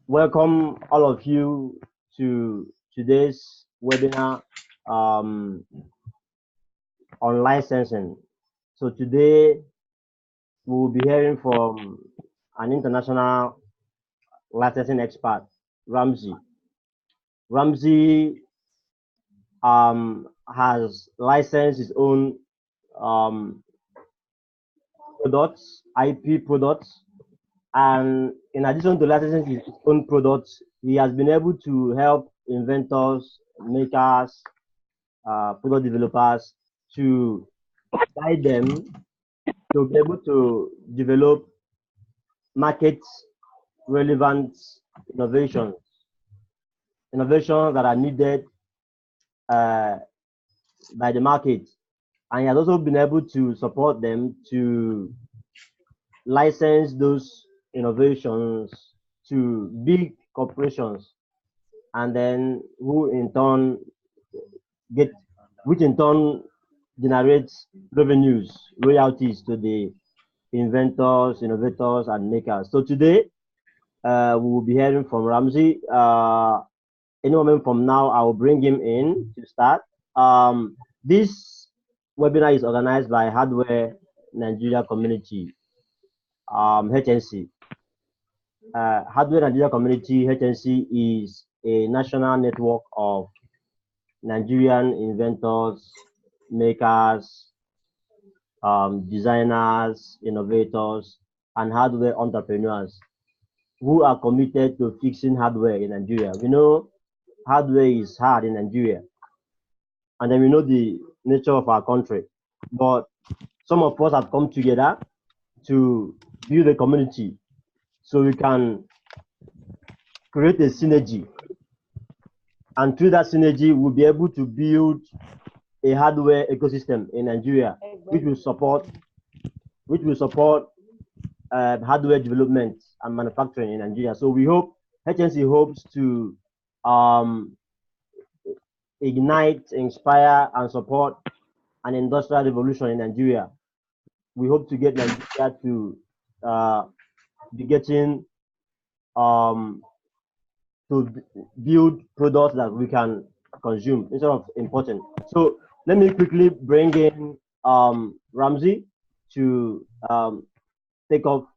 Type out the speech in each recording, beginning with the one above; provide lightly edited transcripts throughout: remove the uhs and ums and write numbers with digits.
Welcome all of you to today's webinar on licensing. So today we will be hearing from an international licensing expert, Ramzi. Ramzi has licensed his own products, IP products, and in addition to licensing his own products, he has been able to help inventors, makers, product developers to guide them to be able to develop market relevant innovations that are needed by the market. And he has also been able to support them to license those innovations to big corporations, and then which in turn generates revenues, royalties to the inventors, innovators, and makers. So today, we will be hearing from Ramzi. Any moment from now, I will bring him in to start. This webinar is organized by Hardware Nigeria Community, HNC. Hardware Nigeria Community, HNC, is a national network of Nigerian inventors, makers, designers, innovators, and hardware entrepreneurs who are committed to fixing hardware in Nigeria. We know hardware is hard in Nigeria, and then we know the nature of our country. But some of us have come together to build a community so we can create a synergy. And through that synergy, we'll be able to build a hardware ecosystem in Nigeria, which will support hardware development and manufacturing in Nigeria. So we hope, HNC hopes to ignite, inspire, and support an industrial revolution in Nigeria. We hope to get Nigeria to be getting to build products that we can consume instead of importing. So let me quickly bring in Ramzi to take off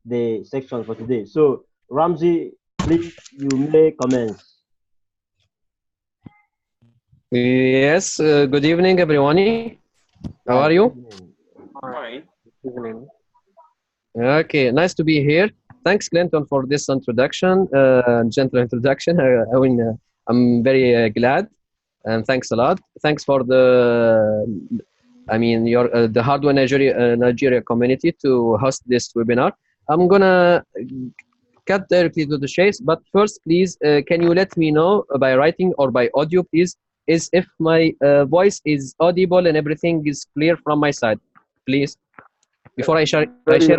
the section for today. So Ramzi, please, you may commence. Yes, good evening, everyone. How are you? Fine. Okay, nice to be here. Thanks, Clinton, for this introduction, gentle introduction. I'm very glad, and thanks a lot. Thanks for the Hardware Nigeria community to host this webinar. I'm gonna cut directly to the chase, but first, please, can you let me know by writing or by audio, please, if my voice is audible and everything is clear from my side, please, before I share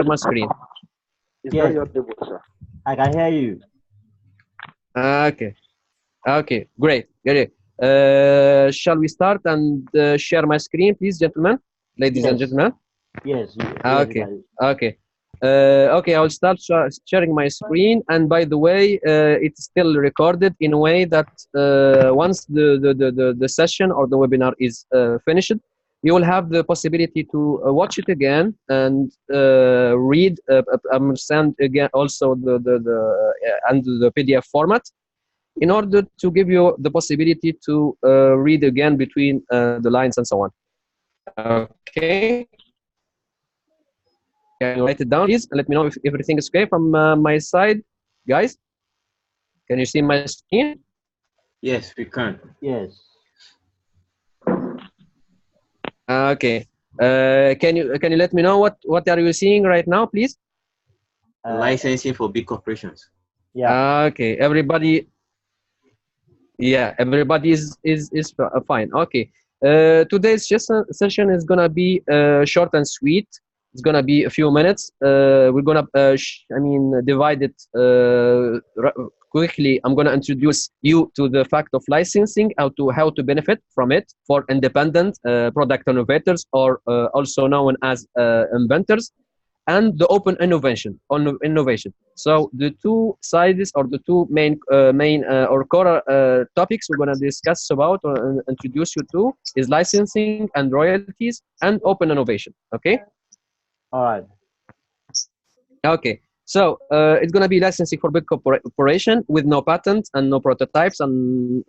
my screen. Yes, I can hear you. Okay, great. Shall we start and share my screen, please, gentlemen, ladies and gentlemen? Yes. Okay, I will start sharing my screen. And by the way, it's still recorded in a way that once the session or the webinar is finished, you will have the possibility to watch it again and read, understand again also the PDF format, in order to give you the possibility to read again between the lines and so on. Okay. Can you write it down, please, and let me know if everything is okay from my side, guys? Can you see my screen? Yes, we can. Yes. Okay. Can you let me know what are you seeing right now, please? Licensing for big corporations. Yeah. Okay. Everybody. Yeah. Everybody is fine. Okay. Today's session is gonna be short and sweet. It's gonna be a few minutes. We're gonna, divide it quickly. I'm gonna introduce you to the fact of licensing, how to benefit from it for independent product innovators, or also known as inventors. and the open innovation. So the two sides or the two main or core topics we're going to discuss about or introduce you to is licensing and royalties and open innovation. Okay. All right. Okay. So it's going to be licensing for big corporation with no patent and no prototypes and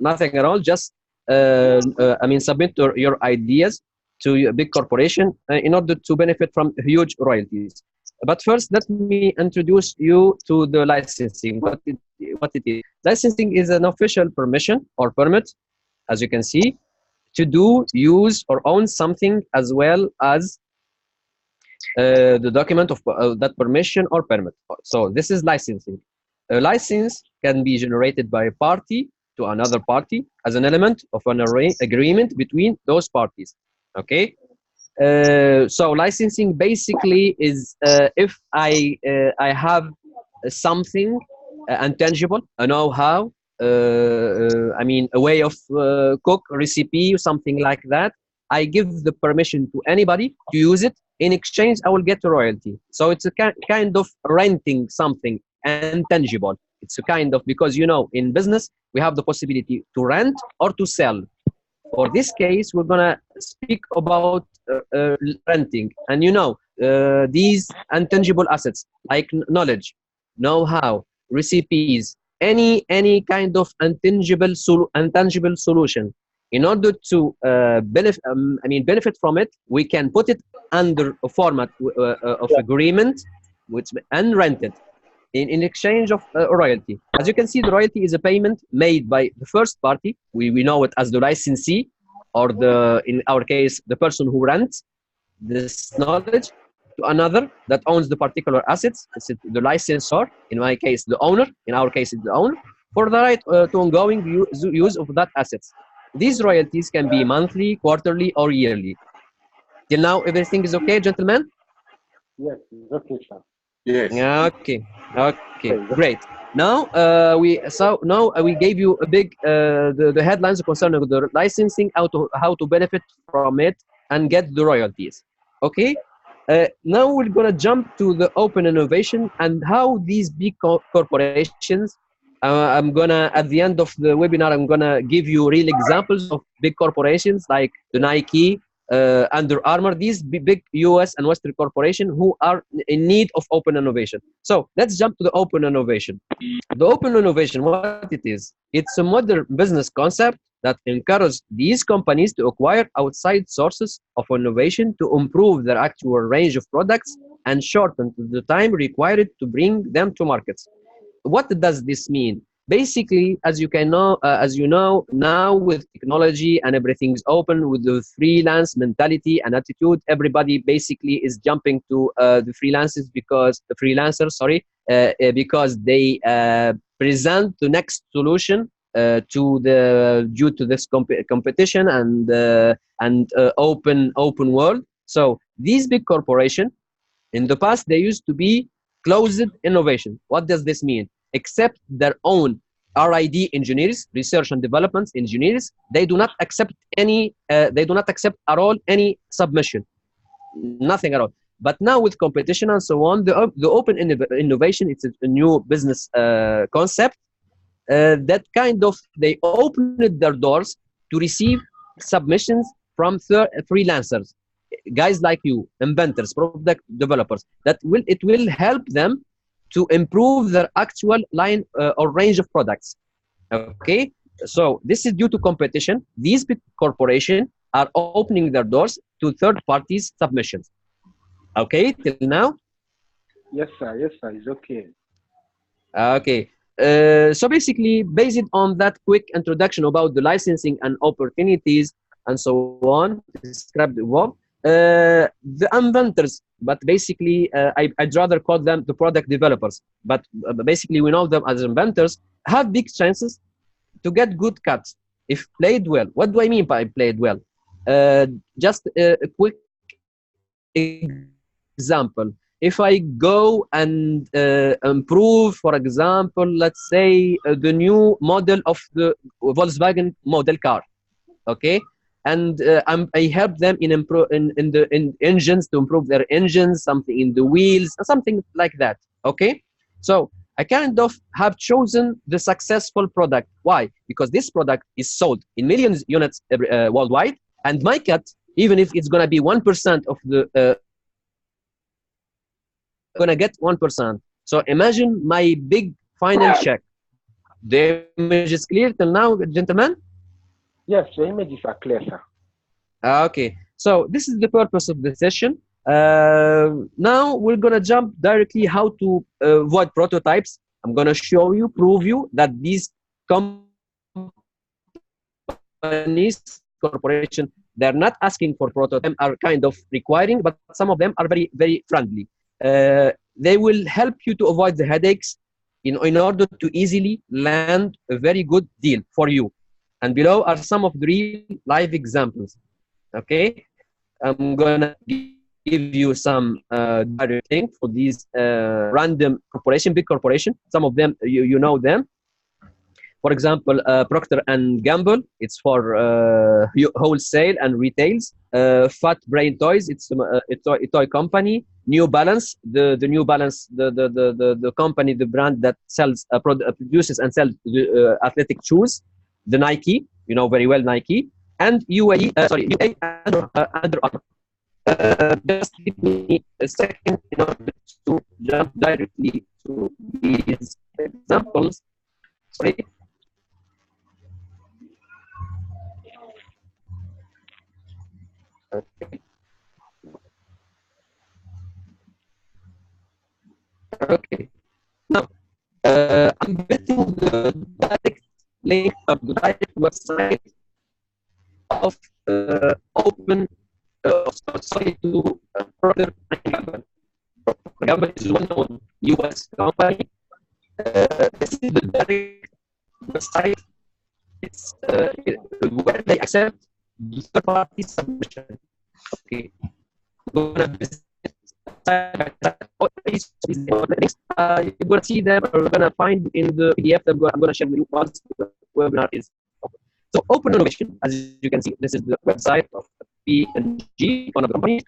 nothing at all. Just I mean, submit your ideas to a big corporation in order to benefit from huge royalties. But first, let me introduce you to the licensing. What it is. Licensing is an official permission or permit, as you can see, to do, use, or own something, as well as the document of that permission or permit. So this is licensing. A license can be generated by a party to another party as an element of an agreement between those parties. Okay. So licensing basically is if I have something intangible, a know-how, I mean a way of cook recipe or something like that, I give the permission to anybody to use it. In exchange, I will get a royalty. So it's a kind of renting something intangible. It's a kind of, because you know, in business we have the possibility to rent or to sell. For this case, we're gonna speak about renting, and you know, these intangible assets like knowledge, know-how, recipes, any kind of intangible solution. In order to benefit from it, we can put it under a format of agreement, and rent it in exchange of a royalty. As you can see, the royalty is a payment made by the first party. We know it as the licensee, or in our case, the person who rents this knowledge to another that owns the particular assets. It's the licensor, in my case, the owner. In our case, it's the owner, for the right to ongoing use of that assets. These royalties can be monthly, quarterly, or yearly. Till now, everything is okay, gentlemen? Yes, it's okay, sir. Yes. Okay, great. Now we gave you a big the headlines concerning the licensing, how to benefit from it and get the royalties. Okay. Now we're gonna jump to the open innovation and how these big corporations. I'm gonna, at the end of the webinar, I'm gonna give you real examples of big corporations like the Nike, Under Armour, these big US and Western corporations who are in need of open innovation. So let's jump to the open innovation. The open innovation, what it is? It's a modern business concept that encourages these companies to acquire outside sources of innovation to improve their actual range of products and shorten the time required to bring them to markets. What does this mean? Basically, as you know, now with technology and everything's open, with the freelance mentality and attitude, everybody basically is jumping to the freelancers because they present the next solution due to this competition and open world. So these big corporations, in the past, they used to be closed innovation. What does this mean? Except their own R&D engineers, research and development engineers, they do not accept any. They do not accept at all any submission, nothing at all. But now with competition and so on, the open innovation, it's a new business concept that kind of they opened their doors to receive submissions from freelancers, guys like you, inventors, product developers, that it will help them to improve their actual line or range of products. Okay, so this is due to competition. These big corporations are opening their doors to third parties submissions. Okay, till now? Yes, sir. Yes, sir. It's okay. Okay. So basically, based on that quick introduction about the licensing and opportunities and so on, described above, the inventors, but basically I'd rather call them the product developers, but basically we know them as inventors, have big chances to get good cuts if played well. What do I mean by played well? Just a quick example. If I go and improve, for example, let's say the new model of the Volkswagen model car, okay? and I help them in engines to improve their engines, something in the wheels, something like that. Okay, so I kind of have chosen the successful product. Why? Because this product is sold in millions units worldwide, and my cut, even if it's gonna be 1% of the gonna get 1%. So imagine my big final check. The image is clear till now, gentlemen? Yes, the images are clear, sir. Okay, so this is the purpose of the session. Now we're gonna jump directly how to avoid prototypes. I'm gonna show you, prove you that these companies, corporation, they're not asking for prototypes, are kind of requiring, but some of them are very, very friendly. They will help you to avoid the headaches in order to easily land a very good deal for you. And below are some of the real live examples. Okay, I'm gonna give you some direct link for these random corporation, big corporation. Some of them you know them. For example, Procter and Gamble, it's for wholesale and retails. Fat Brain Toys, it's a toy company. New Balance, the New Balance, the company, the brand that sells produces and sells athletic shoes. The Nike, you know very well Nike, and UAE, UA Under Armour. Just give me a second in order to jump directly to these examples. Sorry. Okay. Okay. Now, I'm getting the direct link of the direct website of open. Sorry to Procter & Gamble. Procter & Gamble is a well-known U.S. company. This is the direct website. It's where they accept the third-party submission. Okay. You're gonna see them, or you're gonna find in the PDF that I'm gonna share with you once the webinar is open. So Open Innovation, as you can see, this is the website of P&G, one of the companies.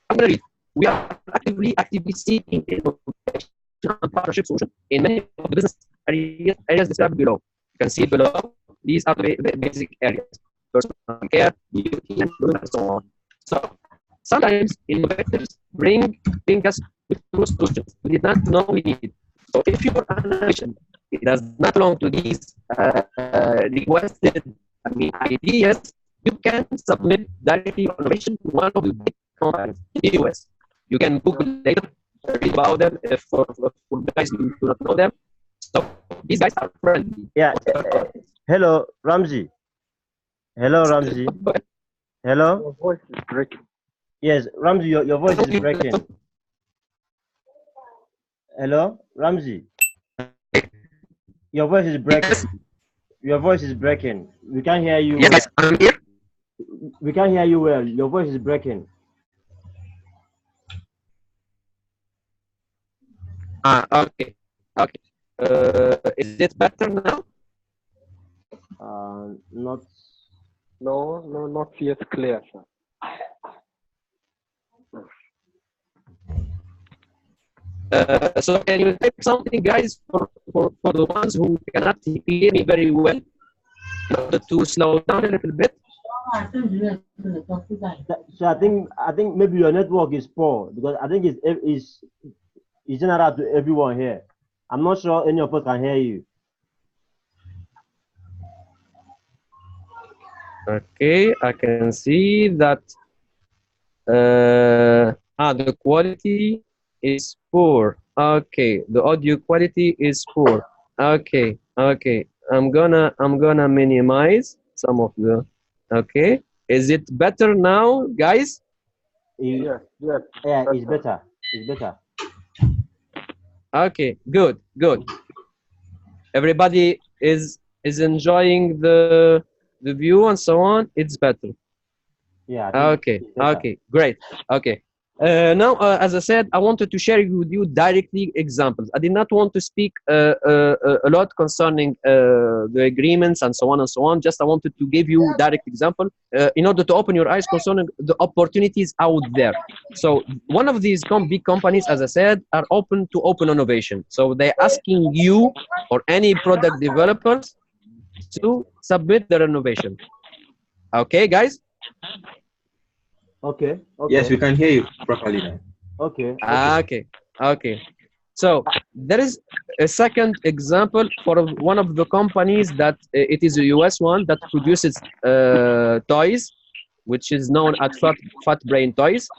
I'm gonna read. We are actively seeking innovation and partnership solutions in many of the business areas described below. You can see below, these are the basic areas: personal care, beauty, and so on. So sometimes innovators bring us with solutions we did not know we needed. So if your innovation it does not belong to these requested ideas, you can submit directly your innovation to one of the big companies in the US. You can Google later, read about them if for guys you do not know them. So these guys are friendly. Yeah. Hello, Ramzi. Hello, Ramzi. Hello. Your voice is breaking. Yes, Ramzi, your voice is breaking. Hello, Ramzi. Your voice is breaking. Yes. Your voice is breaking. We can't hear you. Yes, I'm here. We can't hear you well. Your voice is breaking. Okay. Okay. Is it better now? Not. No, not yet clear, sir. So can you type something, guys, for the ones who cannot hear me very well, in order to slow down a little bit? So I think maybe your network is poor, because I think it's general to everyone here. I'm not sure any of us can hear you. Okay, I can see that the quality is poor. Okay, the audio quality is poor. Okay, I'm gonna minimize some of the. Okay, is it better now, guys? Yes. Yeah, it's better. It's better. Okay, good. Everybody is enjoying the view and so on. It's better. Yeah. Okay, great. Okay, Now, as I said, I wanted to share with you directly examples. I did not want to speak a lot concerning the agreements and so on and so on. Just I wanted to give you direct example in order to open your eyes concerning the opportunities out there. So one of these big companies, as I said, are open to open innovation. So they're asking you or any product developers to submit their innovation. Okay, guys? Okay. Yes, we can hear you properly now. Okay. So there is a second example for one of the companies that it is a US one that produces toys, which is known as Fat Brain Toys.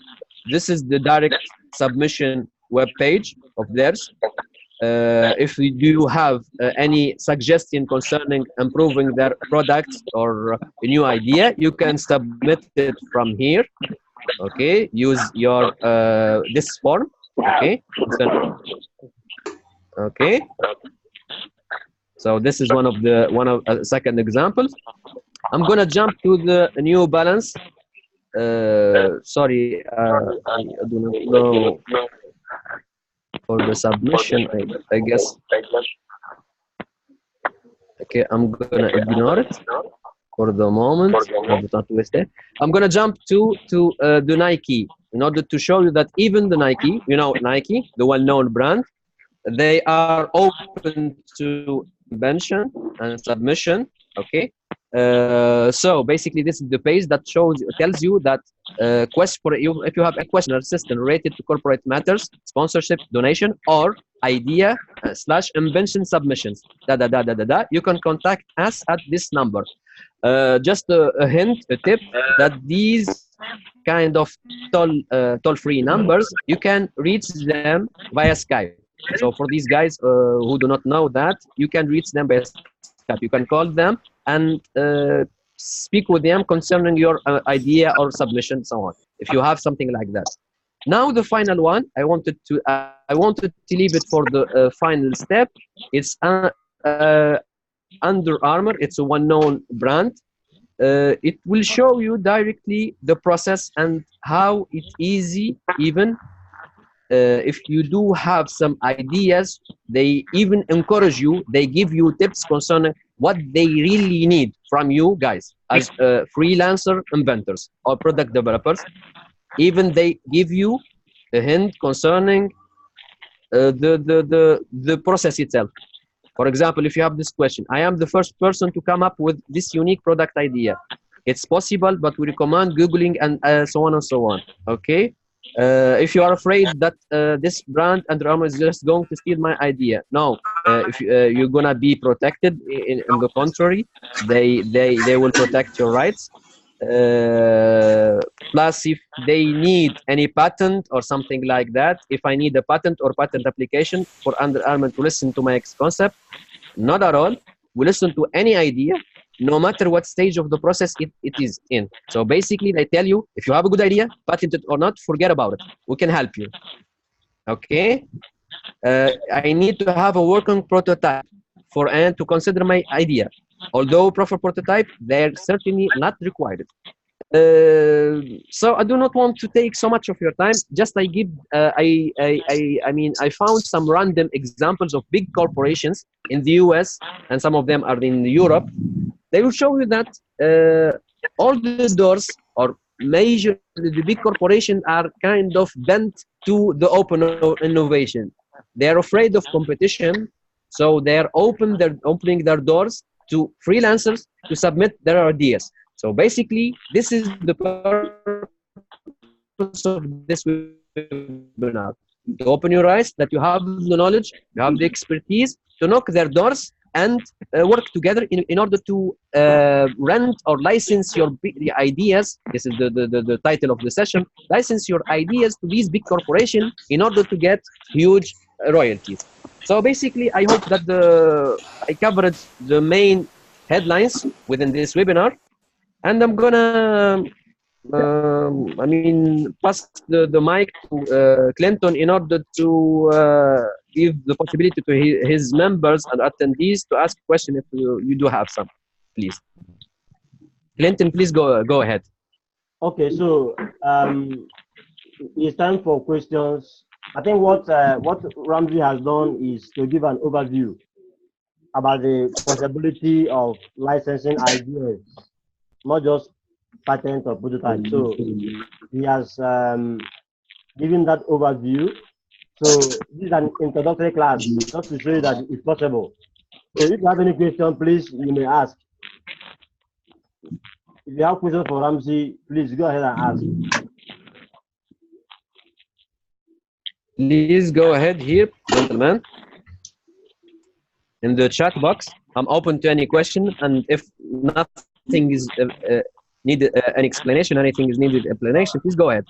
This is the direct submission web page of theirs. If you do have any suggestion concerning improving their products or a new idea, you can submit it from here. Okay, use your this form. Okay, so this is one of second examples. I'm gonna jump to the New Balance. Sorry, I do not know for the submission. I guess. Okay, I'm gonna ignore it for the moment. Not waste it. I'm gonna jump to the Nike in order to show you that even the Nike, you know, Nike, the well-known brand, they are open to invention and submission. Okay. So basically, this is the page that tells you that if you have a question or assistance related to corporate matters, sponsorship, donation, or idea / invention submissions, you can contact us at this number. Just a hint, a tip, that these kind of toll-free numbers, you can reach them via Skype. So for these guys who do not know that, you can reach them by Skype. You can call them and speak with them concerning your idea or submission, so on, if you have something like that. Now the final one, I wanted to leave it for the final step. It's Under Armour. It's a well-known brand. It will show you directly the process and how it's easy. Even if you do have some ideas, they even encourage you. They give you tips concerning what they really need from you guys as freelancer inventors or product developers. Even they give you a hint concerning the process itself. For example, if you have this question, I am the first person to come up with this unique product idea. It's possible, but we recommend Googling and so on and so on. Okay. If you are afraid that this brand Under Armour is just going to steal my idea, no. If you're gonna be protected, in the contrary, they will protect your rights. Plus, if they need any patent or something like that, if I need a patent or patent application for Under Armour to listen to my concept, not at all. We listen to any idea, no matter what stage of the process it is in. So basically, they tell you, if you have a good idea, patent it or not, forget about it. We can help you. Okay? I need to have a working prototype to consider my idea. Although proper prototype, they're certainly not required. So I do not want to take so much of your time. Just I found some random examples of big corporations in the US, and some of them are in Europe. They will show you that all the doors, or the big corporations, are kind of bent to the open innovation. They are afraid of competition, so they are opening their doors to freelancers to submit their ideas. So basically, this is the purpose of this webinar: to open your eyes that you have the knowledge, you have the expertise to knock their doors and work together in order to rent or license your ideas. This is the title of the session: license your ideas to these big corporations in order to get huge royalties. So basically, I hope that I covered the main headlines within this webinar. And I'm gonna, pass the mic to Clinton in order to give the possibility to his members and attendees to ask questions if you do have some, please. Clinton, please go ahead. Okay, so it's time for questions. I think what Ramzi has done is to give an overview about the possibility of licensing ideas, not just patent or prototype. So he has given that overview. So this is an introductory class just to show you that it's possible. So if you have any question, please, you may ask. If you have questions for Ramzi, please go ahead and ask. Please go ahead here, gentlemen. In the chat box, I'm open to any question, and if nothing is needed, an explanation, anything is needed explanation, please go ahead.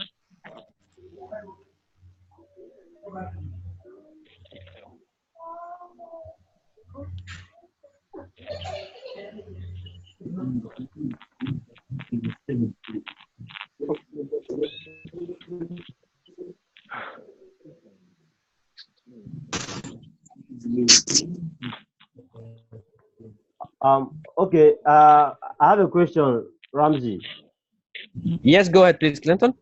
Okay, I have a question, Ramzi. Yes, go ahead, please, Clinton.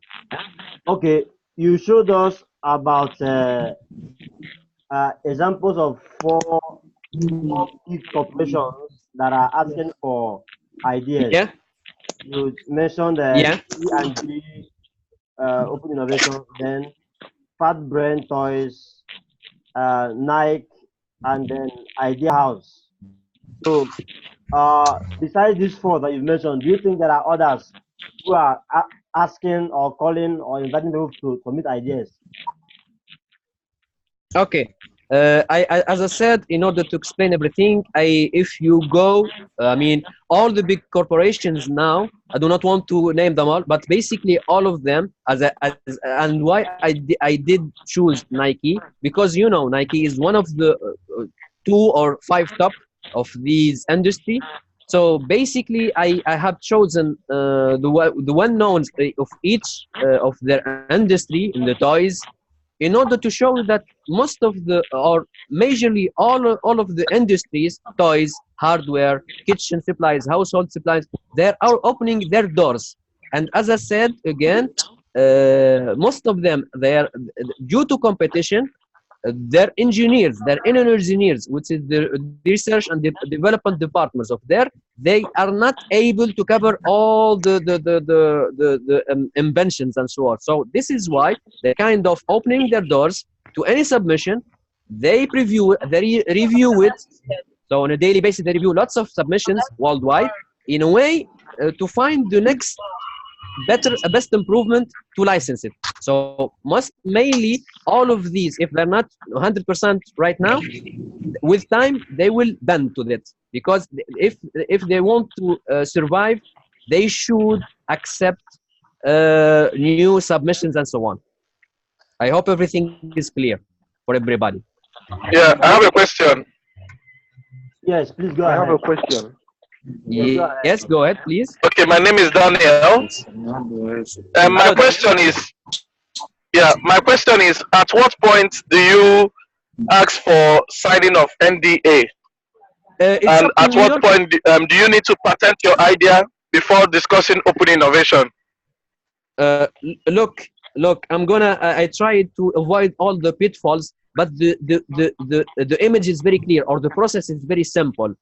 Okay, you showed us about examples of four big corporations that are asking for ideas. Yeah. You mentioned Yeah. E&G, Open Innovation, then Fat Brain Toys, Nike, and then Idea House. So, besides these four that you mentioned, do you think there are others who are asking or calling or inviting people to submit ideas? Okay. As I said, in order to explain everything, if you go, I mean, all the big corporations now, I do not want to name them all, but basically all of them, and why I did choose Nike, because, you know, Nike is one of the 2 or 5 top of these industry. So basically, I have chosen the well-knowns of each of their industry in the toys, in order to show that most of the, or majorly all of the industries, toys, hardware, kitchen supplies, household supplies, they are opening their doors. And as I said again, most of them, they are, due to competition, their engineers, their inner engineers, which is the research and the development departments of there, they are not able to cover all the inventions and so on. So this is why they're kind of opening their doors to any submission. They review it. So on a daily basis, they review lots of submissions worldwide in a way to find the next best improvement to license it. So mainly all of these, if they're not 100% right now, with time they will bend to that, because if they want to survive, they should accept new submissions and so on. I hope everything is clear for everybody. Yeah, I have a question. Yes, please go ahead. I have a question. Yes, go ahead, please. Okay, my name is Daniel. My question is, at what point do you ask for signing of NDA? And at what point do you need to patent your idea before discussing open innovation? Look, I try to avoid all the pitfalls, but the image is very clear, or the process is very simple.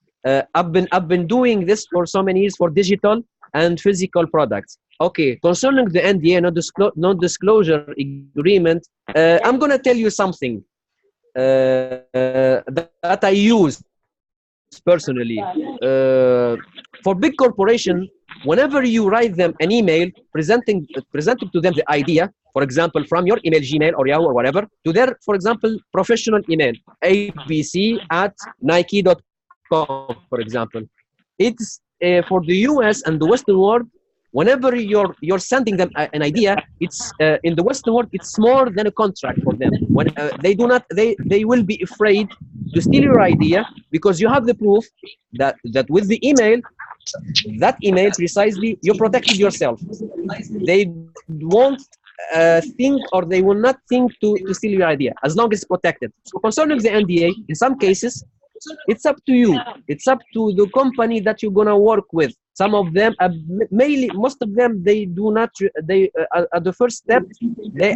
I've been doing this for so many years for digital and physical products. Okay, concerning the NDA, non-disclosure agreement, I'm gonna tell you something that I use personally. For big corporation, whenever you write them an email presenting to them the idea, for example, from your email, Gmail or Yahoo or whatever, to their, for example, professional email, abc@nike.com, for example. It's for the US and the Western world, whenever you're sending them an idea, it's in the Western world, it's more than a contract for them. When they will be afraid to steal your idea, because you have the proof that with the email, that email precisely, you protected yourself. They won't think, or they will not think to steal your idea as long as it's protected. So concerning the NDA, in some cases, it's up to you. It's up to the company that you're gonna work with. Some of them, mainly most of them, they do not. They at the first step, they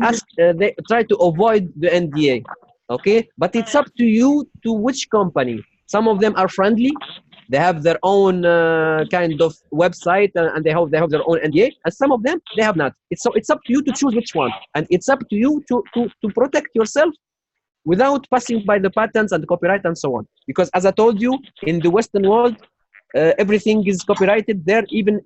try to avoid the NDA. Okay, but it's up to you to which company. Some of them are friendly. They have their own kind of website and they have their own NDA. And some of them they have not. It's up to you to choose which one, and it's up to you to protect yourself without passing by the patents and the copyright and so on. Because as I told you, in the Western world, everything is copyrighted there. Even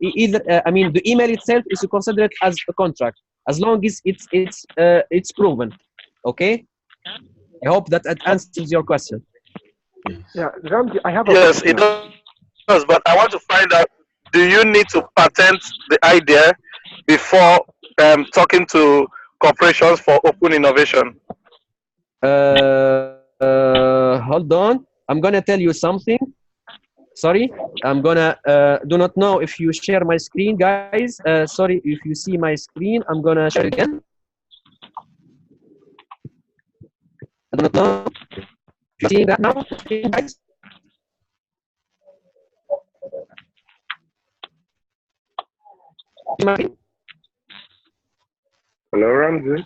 I mean, the email itself is considered as a contract as long as it's proven. Okay. I hope that answers your question. Yeah, Ramzi, I have a Yes, question. it does. But I want to find out: do you need to patent the idea before talking to corporations for open innovation? Hold on. I'm gonna tell you something. Sorry, I'm gonna do not know if you share my screen, guys. Sorry if you see my screen. I'm gonna share it again. I do not know. You seeing that now, guys? Hello, Ramzi.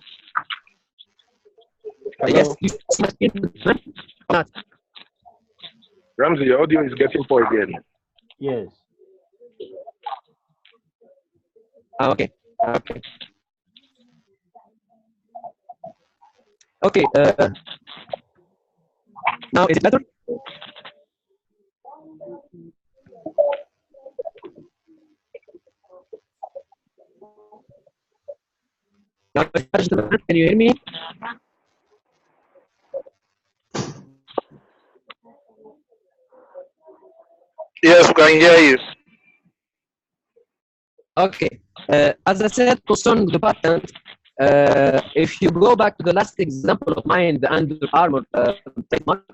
Yes, you see my screen? Not. Ramzi, your audio is getting poor again. Yes. Okay. Okay. Okay. Now is it better? Now, can you hear me? Yes, we can hear you. Okay. As I said, concerning the patent, if you go back to the last example of mine, the Under Armour trademark,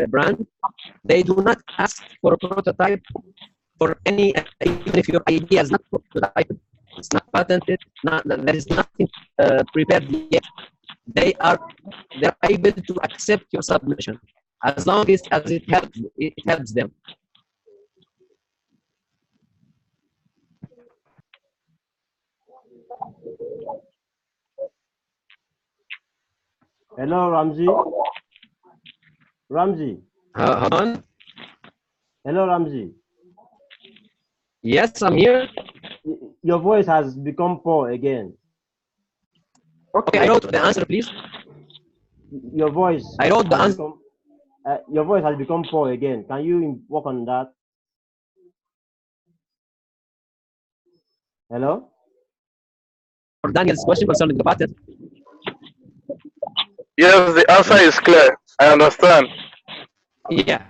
brand, they do not ask for a prototype for any, even if your idea is not prototyped, it's not patented, there is nothing prepared yet. They're able to accept your submission as long as it helps them. Hello, Ramzi. Ramzi. Hold on. Hello, Ramzi. Yes, I'm here. Your voice has become poor again. Okay, I wrote the answer, please. Your voice. I wrote the answer. Your voice has become poor again. Can you work on that? Hello? For Daniel's question concerning the patent. Yes, the answer is clear. I understand. Yeah.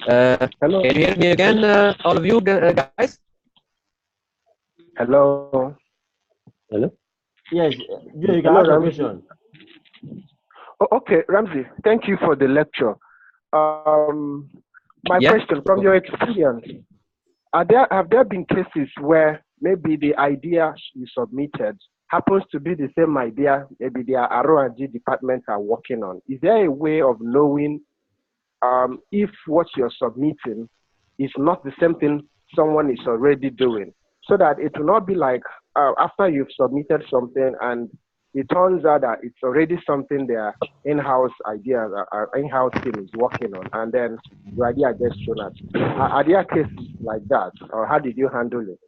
Hello. Can you hear me again, all of you guys? Hello. Hello. Yes, you can ask your question. Oh, okay, Ramzi, thank you for the lecture. My question, from your experience, have there been cases where maybe the idea you submitted happens to be the same idea maybe the R&D departments are working on? Is there a way of knowing if what you're submitting is not the same thing someone is already doing, so that it will not be like after you've submitted something and it turns out that it's already something their in-house ideas, our in-house team is working on, and then your idea gets thrown at you? Are there cases like that, or how did you handle it?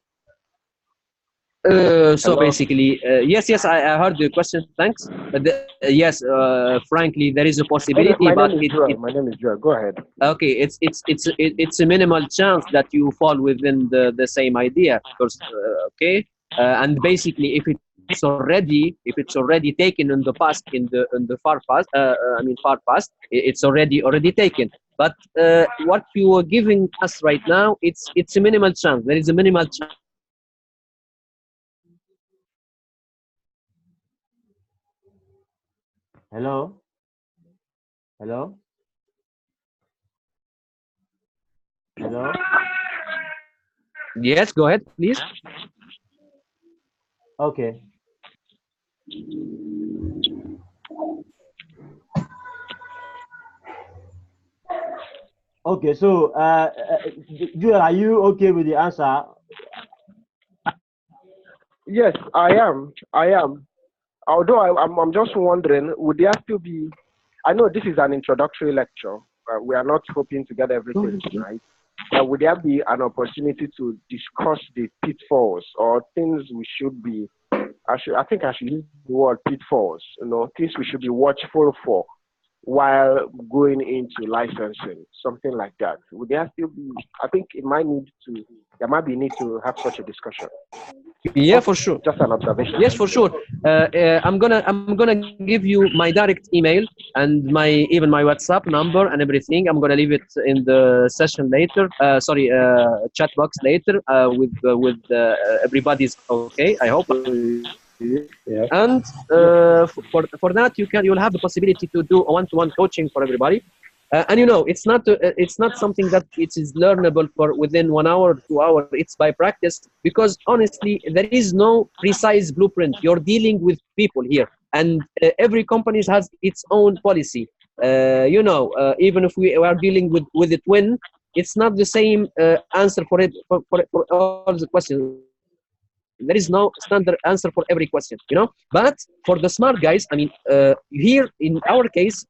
So basically, yes, I heard the question. Thanks. Yes, frankly, there is a possibility, My name is Joel. Go ahead. Okay, it's a minimal chance that you fall within the same idea, because okay, and basically, if it's already taken in the past, in the far past, far past, it's already taken. But what you are giving us right now, it's a minimal chance. There is a minimal chance. Hello? Hello? Hello? Yes, go ahead, please. Okay. Okay, so Joel, are you okay with the answer? Yes, I am. I am. Although I'm just wondering, would there still be? I know this is an introductory lecture. We are not hoping to get everything tonight. Would there be an opportunity to discuss the pitfalls or things we should be? I think I should use the word pitfalls. You know, things we should be watchful for while going into licensing, something like that. Would there still be? I think it might need to. There might be need to have such a discussion. Yeah, for sure. Just an observation. Yes, for sure. I'm gonna give you my direct email and even my WhatsApp number and everything. I'm gonna leave it in the session later. Chat box later. With everybody's okay. I hope. Yeah. And for that you'll have the possibility to do a one-to-one coaching for everybody. And you know, it's not something that it is learnable for within 1 hour, 2 hours. It's by practice, because honestly, there is no precise blueprint. You're dealing with people here, and every company has its own policy. You know, even if we are dealing with a twin, it's not the same answer for all the questions. There is no standard answer for every question, you know. But for the smart guys, I mean, here in our case,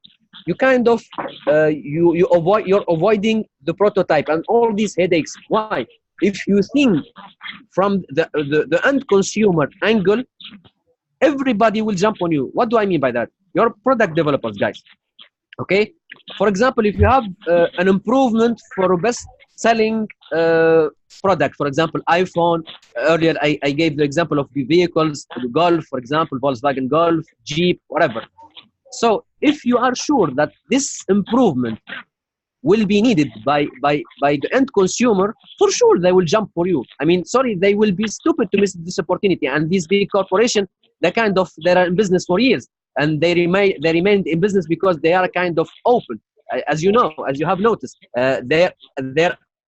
you kind of you're avoiding the prototype and all these headaches. Why? If you think from the end consumer angle, everybody will jump on you. What do I mean by that? You're product developers, guys. Okay. For example, if you have an improvement for a best selling product, for example, iPhone. Earlier, I gave the example of the vehicles, the Golf, for example, Volkswagen Golf, Jeep, whatever. So if you are sure that this improvement will be needed by the end consumer, for sure they will jump for you. I mean, sorry, they will be stupid to miss this opportunity. And these big corporations, they are in business for years, and they remained in business because they are kind of open. As you know, as you have noticed, they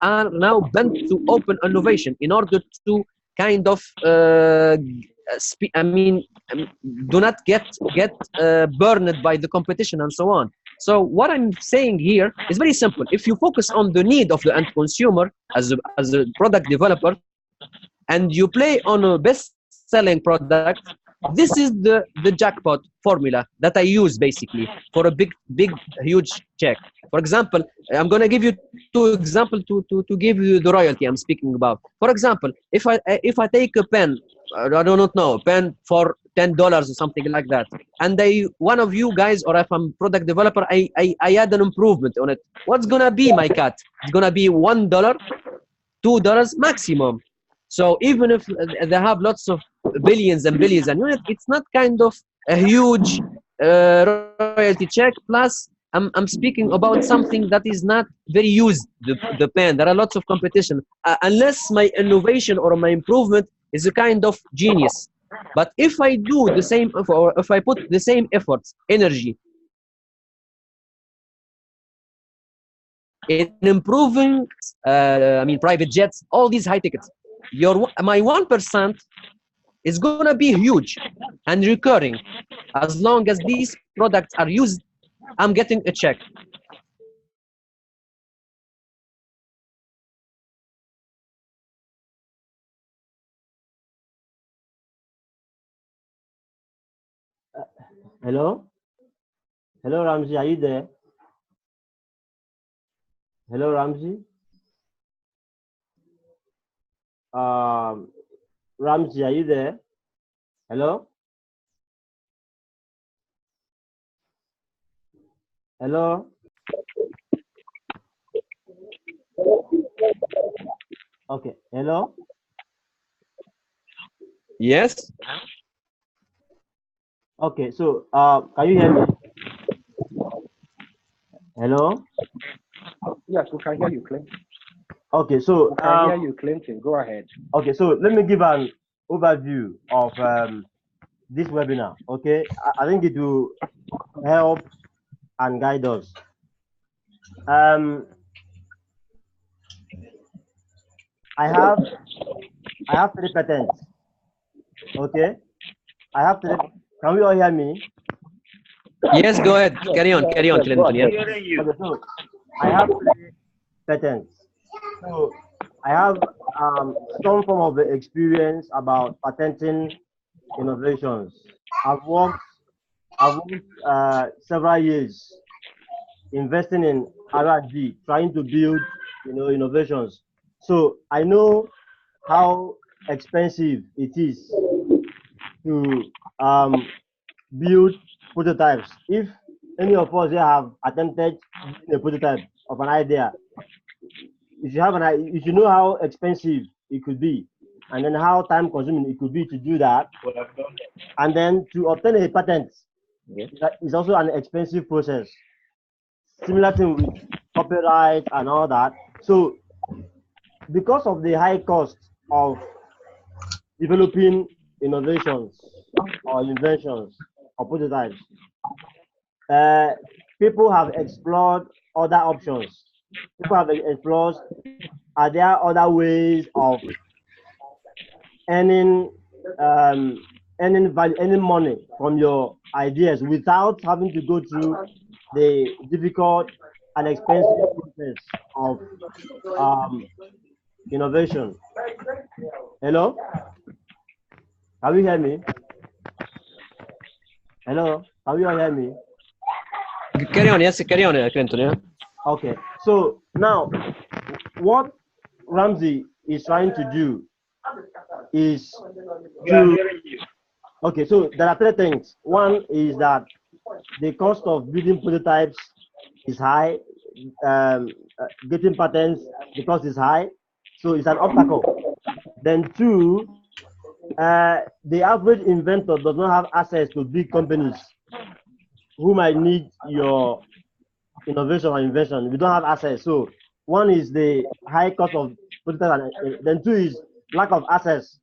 are now bent to open innovation in order to kind of do not get burned by the competition and so on. So what I'm saying here is very simple. If you focus on the need of the end consumer as a product developer, and you play on a best-selling product, this is the jackpot formula that I use basically for a big, huge check. For example, I'm going to give you 2 examples to give you the royalty I'm speaking about. For example, if I take a pen, I don't know, pen for $10 or something like that, and one of you guys, or if I'm product developer, I add an improvement on it. What's going to be my cut? It's going to be $1, $2 maximum. So even if they have lots of billions and billions and units, it's not kind of a huge royalty check. Plus, I'm speaking about something that is not very used, the pen. There are lots of competition. Unless my innovation or my improvement is a kind of genius. But if I do the same, or if I put the same efforts, energy in improving, private jets, all these high tickets, my 1% is going to be huge and recurring. As long as these products are used, I'm getting a check. Hello, Ramzi, are you there? Hello, Ramzi. Ramzi, are you there? Hello? Hello? Okay, hello? Yes. Okay, so can you hear me? Hello? Yes, we can hear you, Clinton. Okay, so we can hear you, Clinton. Go ahead. Okay, so let me give an overview of this webinar. Okay, I think it will help and guide us. I have 3 patents. Okay, I have 3. Can we all hear me? Yes, go ahead. Carry on, Clinton. Yeah. Okay, so I have patents. So I have some form of experience about patenting innovations. I've worked several years investing in R&D, trying to build, innovations. So I know how expensive it is to build prototypes. If any of us here have attempted a prototype of an idea, you should know how expensive it could be, and then how time consuming it could be to do that. And then to obtain a patent, that is also an expensive process. Similar thing with copyright and all that. So because of the high cost of developing innovations or inventions or prototypes, people have explored other options. People have explored, are there other ways of earning earning money from your ideas without having to go through the difficult and expensive process of innovation? Hello? Can you hear me? Hello? Can you all hear me? Carry on, yes, carry on, Clinton. Yeah. Okay, so now what Ramzi is trying to do is okay, so there are three things. One is that the cost of building prototypes is high, getting patents, the cost is high, so it's an obstacle. Then two, the average inventor does not have access to big companies who might need your innovation or invention. We don't have access. So one is the high cost of prototype, then two is lack of access.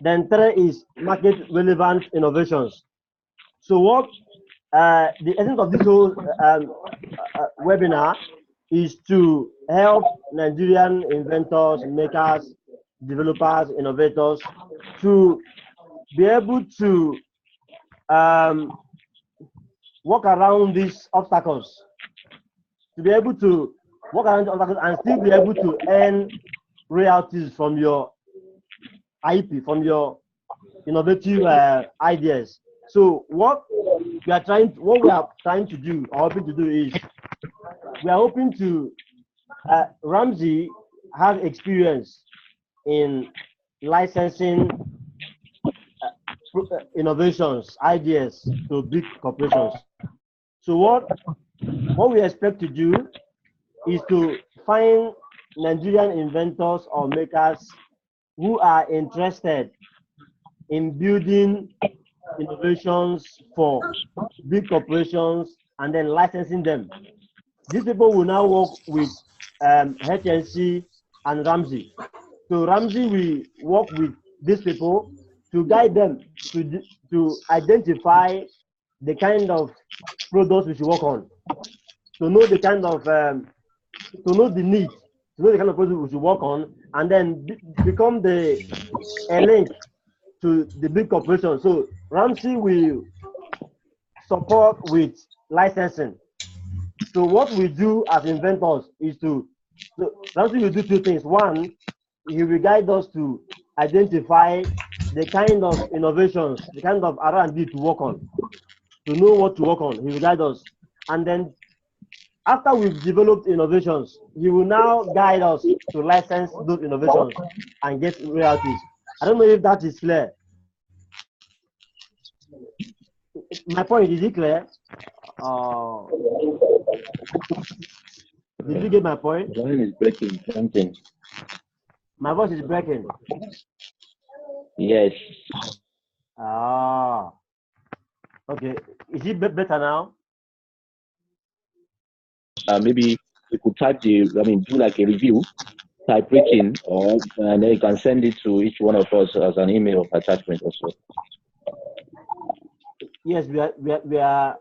Then three is market relevant innovations. So what the essence of this whole webinar is to help Nigerian inventors, makers, developers, innovators to be able to work around these obstacles, to be able to work around the obstacles and still be able to earn royalties from your IP, from your innovative ideas. So what we are trying to do, or hoping to do, is we are hoping to Ramzi have experience in licensing innovations, ideas to big corporations. So what we expect to do is to find Nigerian inventors or makers who are interested in building innovations for big corporations and then licensing them. These people will now work with HNC and Ramzi. So Ramzi will work with these people to guide them to identify the kind of products we should work on, to know the kind of to know the need, to know the kind of products we should work on, and then become a link to the big corporation. So Ramzi will support with licensing. So what we do as inventors is Ramzi will do two things. One, he will guide us to identify the kind of innovations, the kind of R&D to work on, to know what to work on. He will guide us. And then after we've developed innovations, he will now guide us to license those innovations and get royalties. I don't know if that is clear. My point, is it clear? Did you get my point? The line is breaking, something. My voice is breaking. Yes. Ah, okay. Is it better now? Maybe you could do like a review, type written, and then you can send it to each one of us as an email attachment also. Yes, we are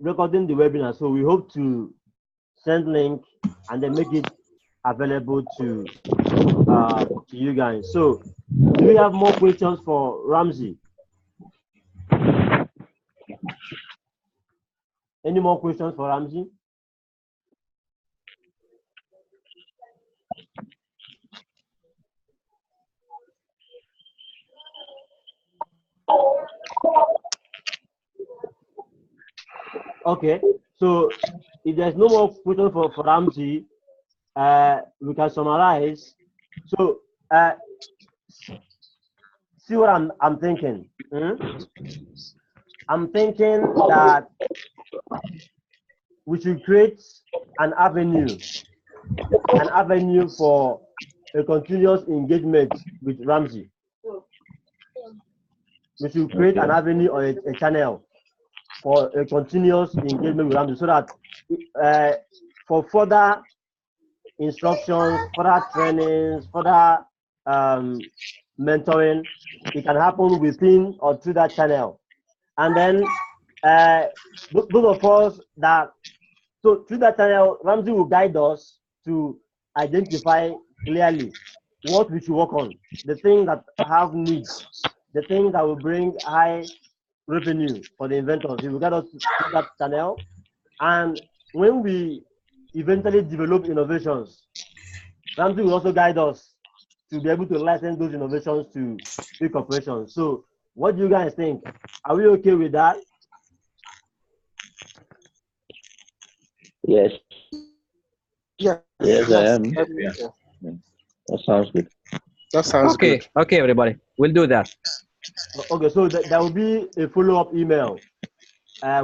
recording the webinar, so we hope to send link and then make it available to you guys. So do we have more questions for Ramzi? Any more questions for Ramzi? Okay, so if there's no more question for Ramzi, we can summarize. So see what I'm thinking. I'm thinking that we should create an avenue for a continuous engagement with Ramzi. We should create an avenue or a channel for a continuous engagement with Ramzi, so that for further instructions, further trainings, further mentoring, it can happen within or through that channel. And then those of us that, so through that channel, Ramzi will guide us to identify clearly what we should work on, the things that have needs, the things that will bring high revenue for the inventors. He will guide us to that channel. And when we eventually develop innovations, Ramzi will also guide us to be able to license those innovations to big corporations. So what do you guys think? Are we okay with that? Yes. Yeah. Yes, I am. Yeah. That sounds good. That sounds good. Okay, everybody, we'll do that. Okay, so there will be a follow-up email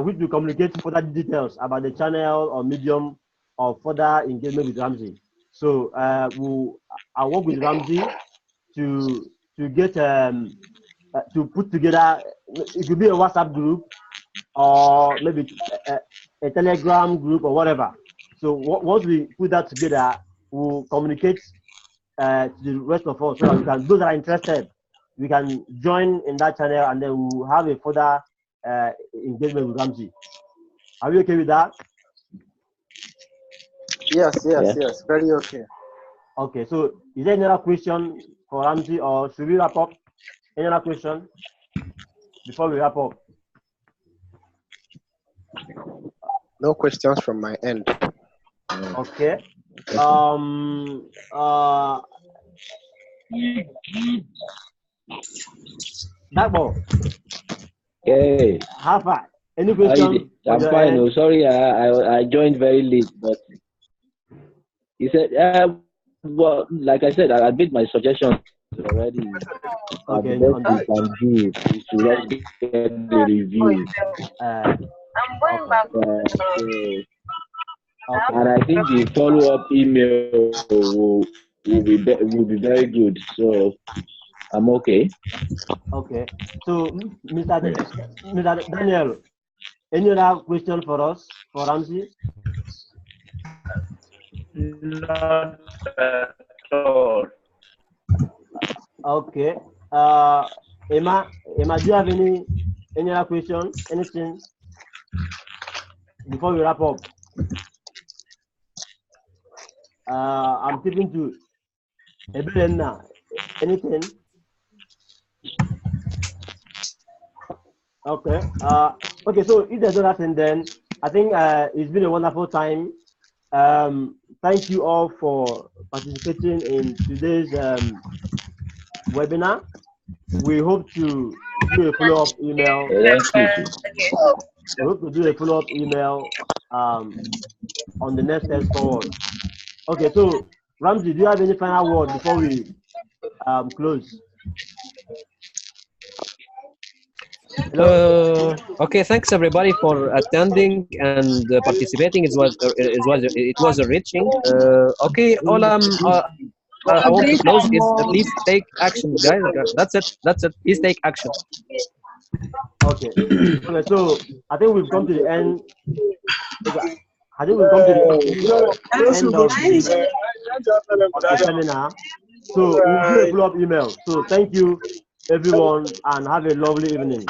which will communicate further details about the channel or medium of further engagement with Ramzi. So I'll work with Ramzi to get to put together. It could be a WhatsApp group or maybe a Telegram group or whatever. So once we put that together, we'll communicate to the rest of us, so that we can, those that are interested, we can join in that channel, and then we'll have a further engagement with Ramzi. Are we okay with that? Yes, very okay. Okay, so is there any other question for Ramzi, or should we wrap up? Any other question before we wrap up? No questions from my end. Okay. That ball. Okay. How far? Any question? I'm fine. Oh, sorry, I joined very late, but he said, well, like I said, I made my suggestions already. Okay. The best we can do is to just get the review. I'm going back. And I think the follow-up email will be very good. So I'm okay. Okay. So, Mr. Daniel, any other question for us, for Ramzi? Not at all. Okay. Emma, do you have any other question? Anything before we wrap up? I'm keeping to Ebelena. Anything? Okay. Okay. So if there's nothing, then I think it's been a wonderful time. Thank you all for participating in today's webinar. We hope to do a follow-up email. Thank you. We hope to do a follow-up email on the next steps forward. Okay, so Ramzi, do you have any final word before we close? Okay, thanks everybody for attending and participating. It was enriching. Okay, all I want to close is please take action, guys. That's it. Please take action. Okay. Okay, so I think we've come to the end. I think we've come to the end of the seminar. So we'll do a follow-up email. So thank you, everyone, and have a lovely evening.